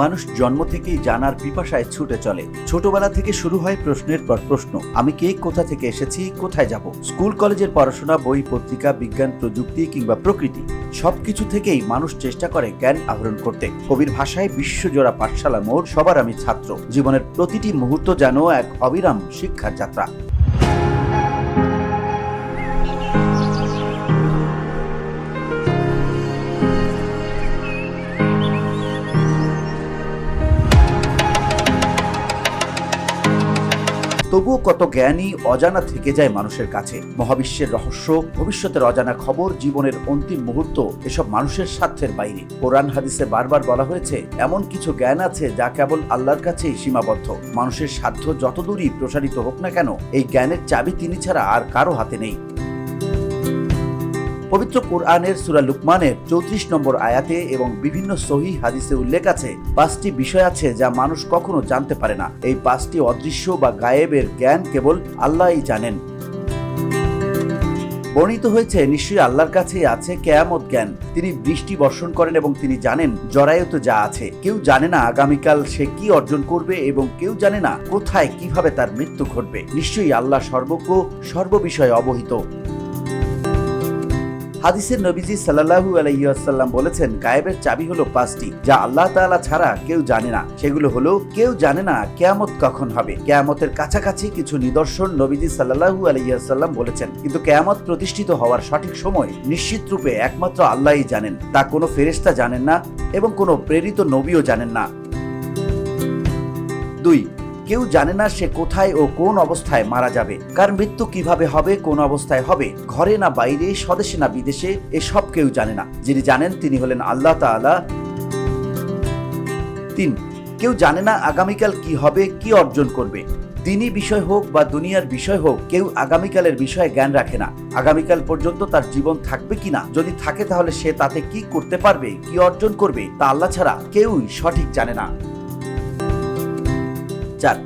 মানুষ জন্ম থেকেই জানার পিপাসায় ছুটে চলে। ছোটবেলা থেকে শুরু হয় প্রশ্নের পর প্রশ্ন। আমি কে, কোথা থেকে এসেছি, কোথায় যাব? স্কুল কলেজের পড়াশোনা, বই, পত্রিকা, বিজ্ঞান, প্রযুক্তি কিংবা প্রকৃতি, সবকিছু থেকেই মানুষ চেষ্টা করে জ্ঞান আহরণ করতে। কবির ভাষায় বিশ্বজোড়া পাঠশালা মোর, সবার আমি ছাত্র। জীবনের প্রতিটি মুহূর্ত যেন এক অবিরাম শিক্ষার যাত্রা। তবুও কত জ্ঞানী অজানা থেকে যায় মানুষের কাছে। মহাবিশ্বের রহস্য, ভবিষ্যতের অজানা খবর, জীবনের অন্তিম মুহূর্ত, এসব মানুষের সাধ্যের বাইরে। কোরআন হাদিসে বারবার বলা হয়েছে, এমন কিছু জ্ঞান আছে যা কেবল আল্লাহর কাছেই সীমাবদ্ধ। মানুষের সাধ্য যতদূরই প্রসারিত হোক না কেন, এই জ্ঞানের চাবি তিনি ছাড়া আর কারো হাতে নেই। পবিত্র কোরআনের সূরা লুকমানের 34 নম্বর আয়াতে এবং বিভিন্ন সহিহ হাদিসে উল্লেখ আছে, 5টি বিষয় আছে যা মানুষ কখনো জানতে পারে না। এই 5টি অদৃশ্য বা গায়েবের জ্ঞান কেবল আল্লাহই জানেন। বর্ণিত হয়েছে, নিশ্চয়ই আল্লাহর কাছেই আছে কিয়ামত জ্ঞান। তিনি বৃষ্টি বর্ষণ করেন এবং তিনি জানেন জরায়ুতে যা আছে। কেউ জানে না আগামীকাল সে কি অর্জন করবে এবং কেউ জানে না কোথায় কিভাবে তার মৃত্যু ঘটবে। নিশ্চয়ই আল্লাহ সর্বজ্ঞ, সর্ববিষয়ে অবহিত। হাদিসের নবীজি সাল্লাল্লাহু আলাইহি ওয়াসাল্লাম বলেছেন, গায়েবের চাবি হলো 5টি যা আল্লাহ তাআলা ছাড়া কেউ জানে না। সেগুলো হলো, কেউ জানে না কিয়ামত কখন হবে। কিয়ামতের কাছাকাছি কিছু নিদর্শন নবীজি সাল্লাল্লাহু আলাইহি ওয়াসাল্লাম বলেছেন, কিন্তু কিয়ামত প্রতিষ্ঠিত হওয়ার সঠিক সময় নিশ্চিত রূপে একমাত্র আল্লাহই জানেন। তা কোনো ফেরেশতা জানেন না এবং কোনো প্রেরিত নবীও জানেন না। 2, কেউ জানে না সে কোথায় ও কোন অবস্থায় মারা যাবে। কার মৃত্যু কিভাবে হবে, কোন অবস্থায় হবে, ঘরে না বাইরে, স্বদেশে না বিদেশে, এসব কেউ জানে না। যিনি জানেন তিনি হলেন আল্লাহ তাআলা। 3, কেউ জানে না আগামীকাল কি হবে, কি অর্জন করবে। দিনী বিষয় হোক বা দুনিয়ার বিষয় হোক, কেউ আগামীকালের বিষয়ে জ্ঞান রাখে না। আগামীকাল পর্যন্ত তার জীবন থাকবে কিনা, যদি থাকে তাহলে সে তাতে কি করতে পারবে, কি অর্জন করবে, তা আল্লাহ ছাড়া কেউই সঠিক জানে না। 4,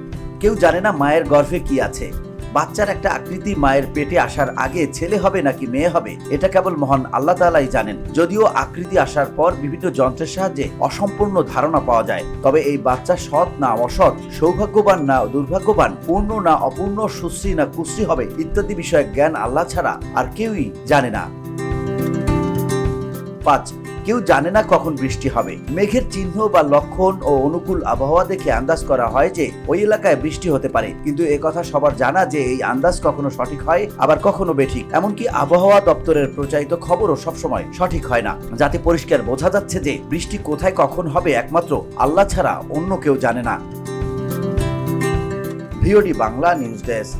কেউ জানে না মায়ের গর্ভে কি আছে। বাচ্চার একটা আকৃতি মায়ের পেটে আসার আগে ছেলে হবে নাকি মেয়ে হবে, এটা কেবল মহান আল্লাহ তাআলাই জানেন। যদিও আকৃতি আসার পর বিভিন্ন যন্ত্রের সাহায্যে অসম্পূর্ণ ধারণা পাওয়া যায়, তবে এই বাচ্চা সৎ না অসৎ, সৌভাগ্যবান না দুর্ভাগ্যবান, পূর্ণ না অপূর্ণ, সুশ্রী না কুশ্রী হবে ইত্যাদি বিষয়ে জ্ঞান আল্লাহ ছাড়া আর কেউই জানে না। 5, কেউ জানে না কখন বৃষ্টি হবে। মেঘের চিহ্ন বা লক্ষণ ও অনুকূল আবহাওয়া দেখে আন্দাজ করা হয় যে ওই এলাকায় বৃষ্টি হতে পারে, কিন্তু একথা সবার জানা যে এই আন্দাজ কখনো সঠিক হয়, আবার কখনো বেঠিক। এমনকি আবহাওয়া দপ্তরের প্রচারিত খবরও সবসময় সঠিক হয় না, যাতে পরিষ্কার বোঝা যাচ্ছে যে বৃষ্টি কোথায় কখন হবে একমাত্র আল্লাহ ছাড়া অন্য কেউ জানে না। VOD Bangla news desk.